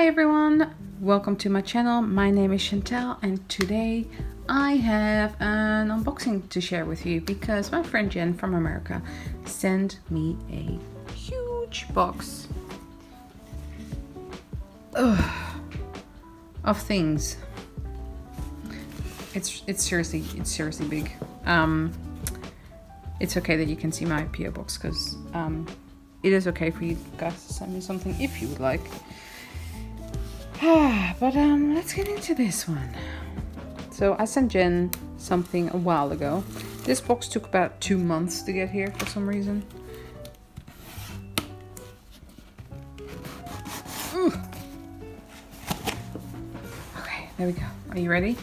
Hi everyone, welcome to my channel. My name is Chantal and today I have an unboxing to share with you because my friend Jen from America sent me a huge box of things. It's seriously big. It's okay that you can see my PO box because it is okay for you guys to send me something if you would like. But let's get into this one. So I sent Jen something a while ago. This box took about 2 months to get here for some reason. Okay, there we go. Are you ready?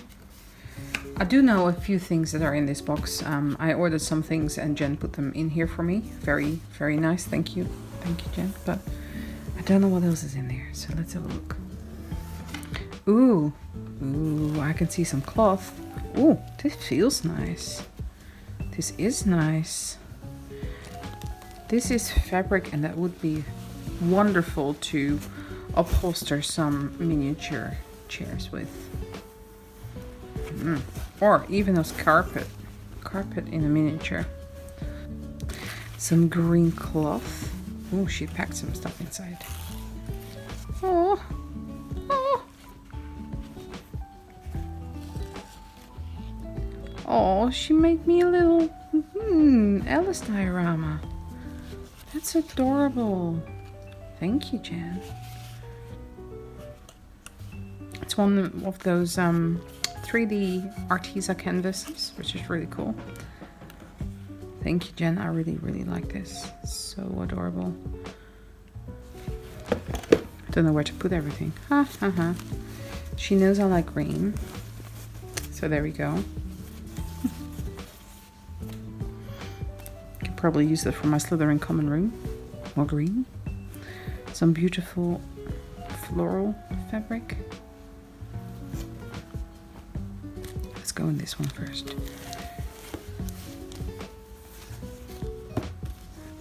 I do know a few things that are in this box. I ordered some things and Jen put them in here for me. Very, very nice. Thank you. Thank you, Jen. But I don't know what else is in there. So let's have a look. Ooh, I can see some cloth. Ooh, this feels nice. This is nice. This is fabric and that would be wonderful to upholster some miniature chairs with. Or even as carpet in a miniature. Some green cloth. Oh, she packed some stuff inside. Oh. Oh, she made me a little Alice diorama. That's adorable. Thank you, Jen. It's one of those 3D Arteza canvases, which is really cool. Thank you, Jen. I really, really like this. So adorable. Don't know where to put everything. She knows I like green. So there we go. Could probably use that for my Slytherin common room. More green. Some beautiful floral fabric. Let's go in this one first.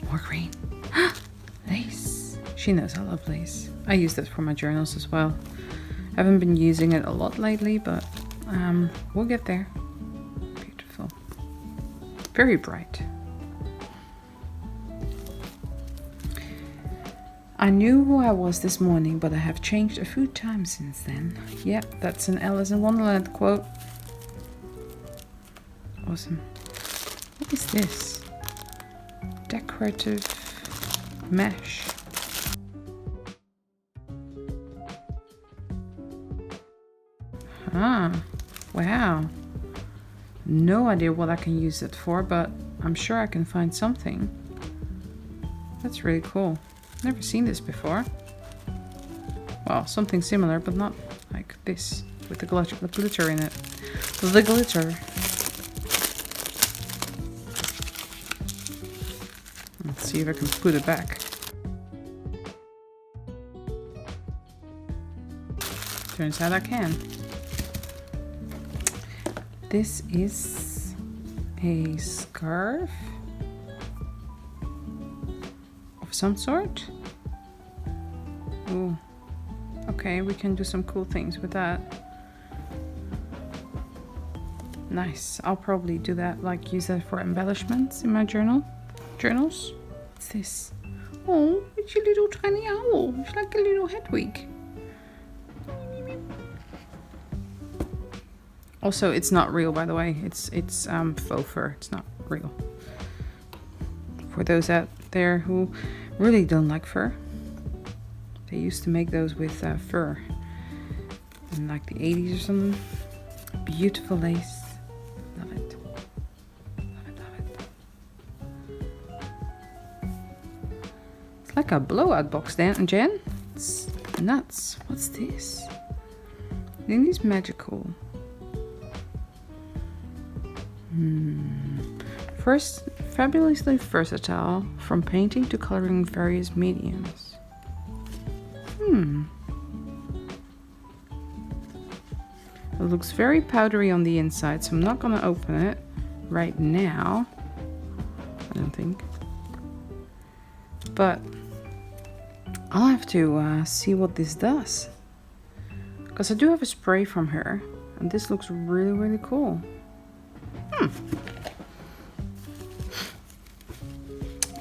More green. Lace. She knows I love lace. I use that for my journals as well. Haven't been using it a lot lately, but we'll get there. Beautiful. Very bright. I knew who I was this morning, but I have changed a few times since then. Yep, that's an Alice in Wonderland quote. Awesome. What is this? Decorative Mesh. Wow. No idea what I can use it for, but I'm sure I can find something. That's really cool. Never seen this before. Well, something similar, but not like this with the glitter in it. The glitter. Let's see if I can put it back. Turns out I can. This is a scarf of some sort. Ooh. Okay, we can do some cool things with that. Nice. I'll probably do that, like use that for embellishments in my journals. What's this? Oh, it's a little tiny owl. It's like a little Hedwig. Also, it's not real, by the way. It's faux fur. It's not real. For those out there who really don't like fur, they used to make those with fur in like the 80s or something. Beautiful lace. Love it. Love it, love it. It's like a blowout box, Dan and Jen. It's nuts. What's this? I think it's magical. First, fabulously versatile, from painting to coloring various mediums. It looks very powdery on the inside, so I'm not gonna open it right now. I don't think. But I'll have to see what this does. Because I do have a spray from her. And this looks really, really cool.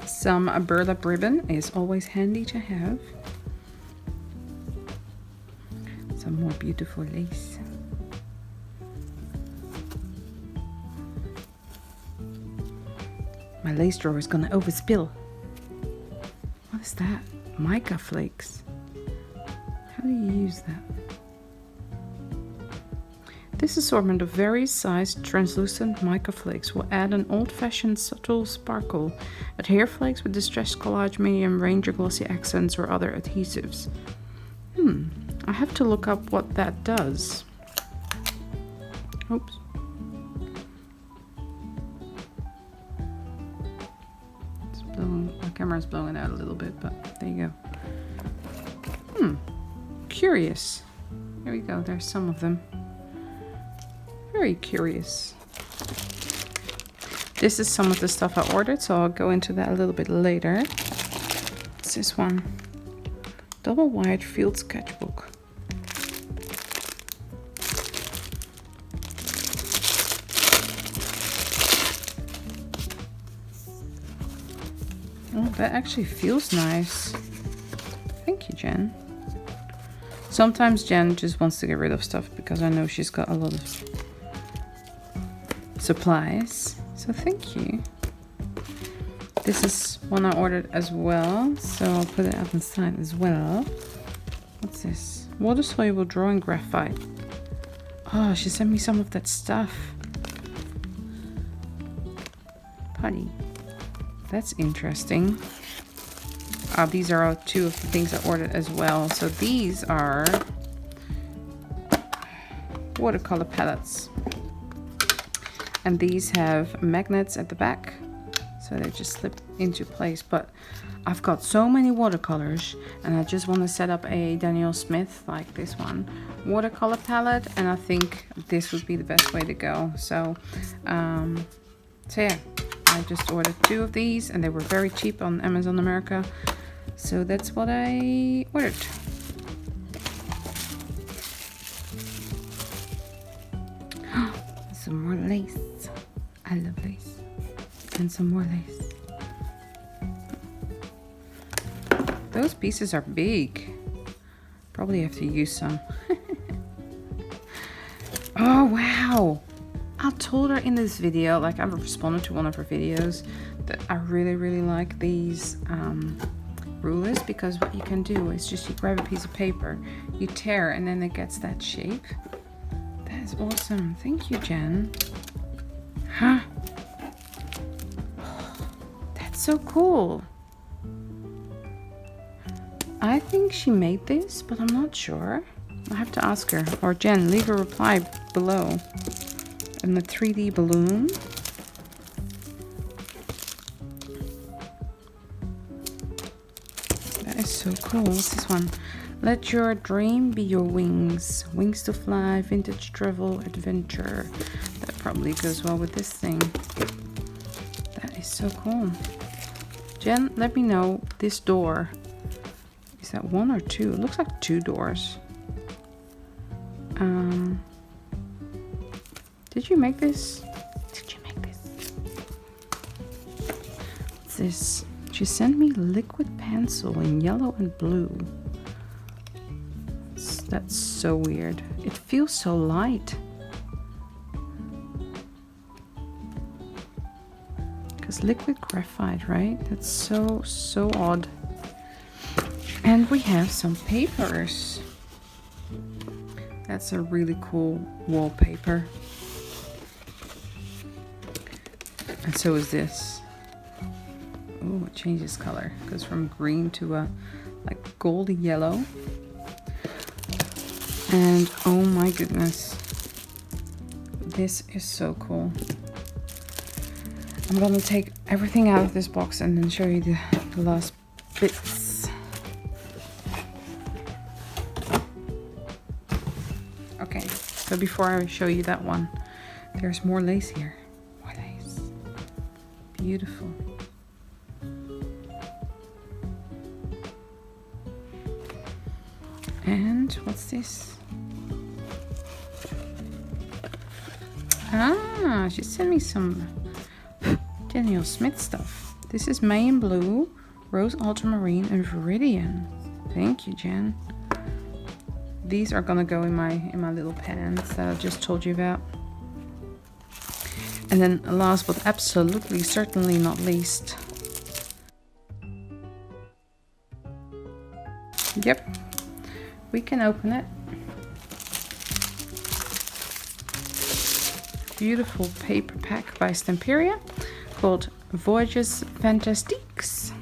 Some burlap ribbon is always handy to have. Some more beautiful lace. My lace drawer is gonna overspill. What is that? Mica flakes. How do you use that? This assortment of various sized translucent mica flakes will add an old-fashioned subtle sparkle. Adhere flakes with distressed collage medium ranger glossy accents or other adhesives. I have to look up what that does. Oops. My camera's blowing out a little bit, but there you go. Curious. Here we go, there's some of them. Very curious. This is some of the stuff I ordered, so I'll go into that a little bit later. What's this one? Double wide field sketchbook. Oh, that actually feels nice. Thank you, Jen. Sometimes Jen just wants to get rid of stuff because I know she's got a lot of supplies. So thank you. This is one I ordered as well, so I'll put it up inside as well. What's this? Water soluble drawing graphite. Oh, she sent me some of that stuff. Putty. That's interesting. These are two of the things I ordered as well. So these are watercolor pallets. And these have magnets at the back. So they just slip into place. But I've got so many watercolors and I just want to set up a Daniel Smith, like this one, watercolor palette. And I think this would be the best way to go. So yeah. I just ordered two of these and they were very cheap on Amazon America. So that's what I ordered. Some more lace. I love lace. And some more lace. Those pieces are big. Probably have to use some. Oh, wow. I told her in this video, like I've responded to one of her videos, that I really like these rulers, because what you can do is just you grab a piece of paper, you tear, and then it gets that shape. That is awesome. Thank you, Jen. Huh? That's so cool. I think she made this, but I'm not sure. I have to ask her. Or Jen, leave a reply below. And the 3D balloon. That is so cool. What's this one? Let your dream be your wings. Wings to fly, vintage travel, adventure. That probably goes well with this thing. That is so cool. Jen, let me know, this door. Is that one or two? It looks like two doors. Did you make this? Did you make this? What's this? She sent me liquid pencil in yellow and blue. That's so weird. It feels so light. Because liquid graphite, right? That's so odd. And we have some papers. That's a really cool wallpaper. And so is this. Oh, it changes color. It goes from green to a like goldy yellow. And oh my goodness. This is so cool. I'm gonna take everything out of this box and then show you the last bits. Okay, so before I show you that one, there's more lace here. More lace. Beautiful. And what's this? Ah, she sent me some Daniel Smith stuff. This is Mayan Blue, Rose Ultramarine, and Viridian. Thank you, Jen. These are gonna go in my little pans that I just told you about. And then last but absolutely certainly not least. Yep, we can open it. Beautiful paper pack by Stamperia called Voyages Fantastiques.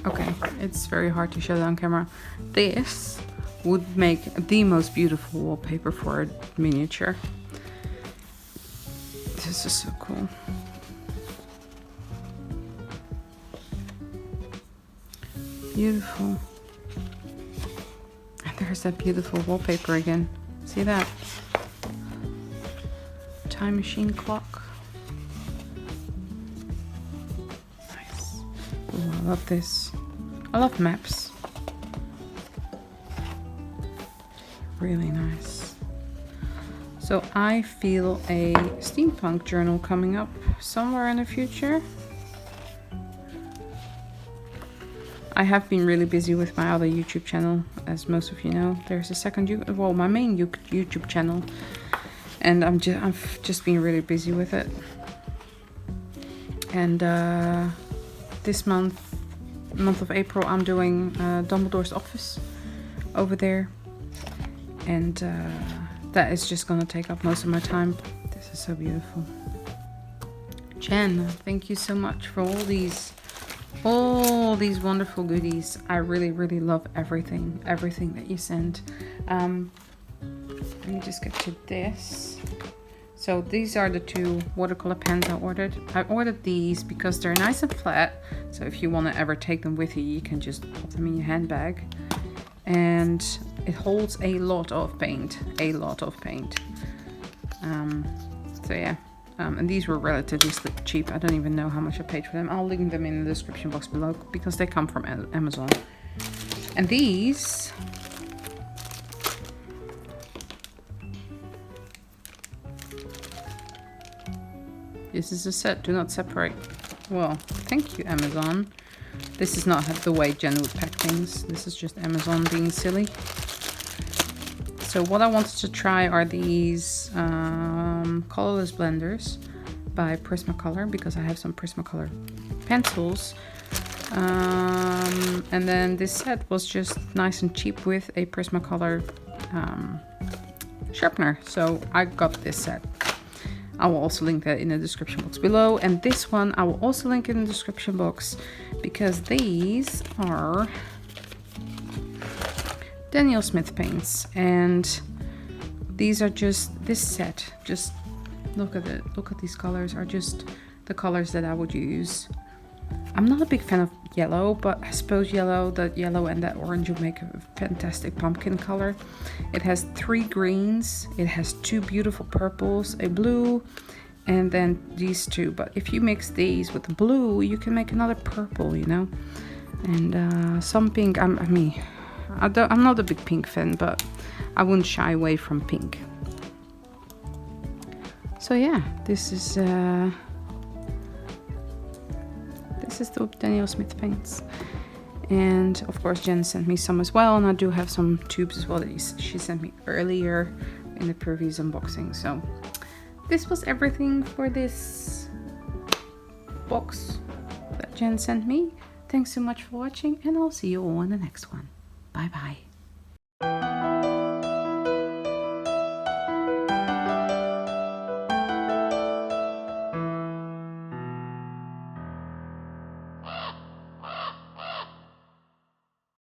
Okay, it's very hard to show that on camera. This would make the most beautiful wallpaper for a miniature. This is so cool. Beautiful. And there's that beautiful wallpaper again. See that? Time machine clock. Nice. Ooh, I love this. I love maps. Really nice. So I feel a steampunk journal coming up somewhere in the future. I have been really busy with my other YouTube channel, as most of you know. There's a second, my main YouTube channel, and I've just been really busy with it. And this month of April, I'm doing Dumbledore's office over there, and that is just gonna take up most of my time. This is so beautiful. Jen, thank you so much for all these wonderful goodies. I really love everything that you send. Let me just get to this. So these are the two watercolor pens I ordered. I ordered these because they're nice and flat, so if you want to ever take them with you, you can just pop them in your handbag, and it holds a lot of paint. So yeah. And these were relatively cheap. I don't even know how much I paid for them. I'll link them in the description box below because they come from Amazon. And these this is a set, do not separate. Well, thank you, Amazon. This is not the way Jen would pack things. This is just Amazon being silly. So what I wanted to try are these colorless blenders by Prismacolor, because I have some Prismacolor pencils. And then this set was just nice and cheap with a Prismacolor sharpener. So I got this set. I will also link that in the description box below. And this one I will also link in the description box, because these are Daniel Smith paints, and these are just this set. Just look at it. Look at these colors, are just the colors that I would use. I'm not a big fan of yellow, but I suppose that yellow and that orange would make a fantastic pumpkin color. It has 3 greens, it has 2 beautiful purples, a blue, and then these 2. But if you mix these with the blue, you can make another purple, you know. And some pink. I'm not a big pink fan, but I wouldn't shy away from pink. So yeah, this is the Daniel Smith paints. And of course Jen sent me some as well, and I do have some tubes as well that she sent me earlier in the previous unboxing. So this was everything for this box that Jen sent me. Thanks so much for watching, and I'll see you all in the next one. Bye bye.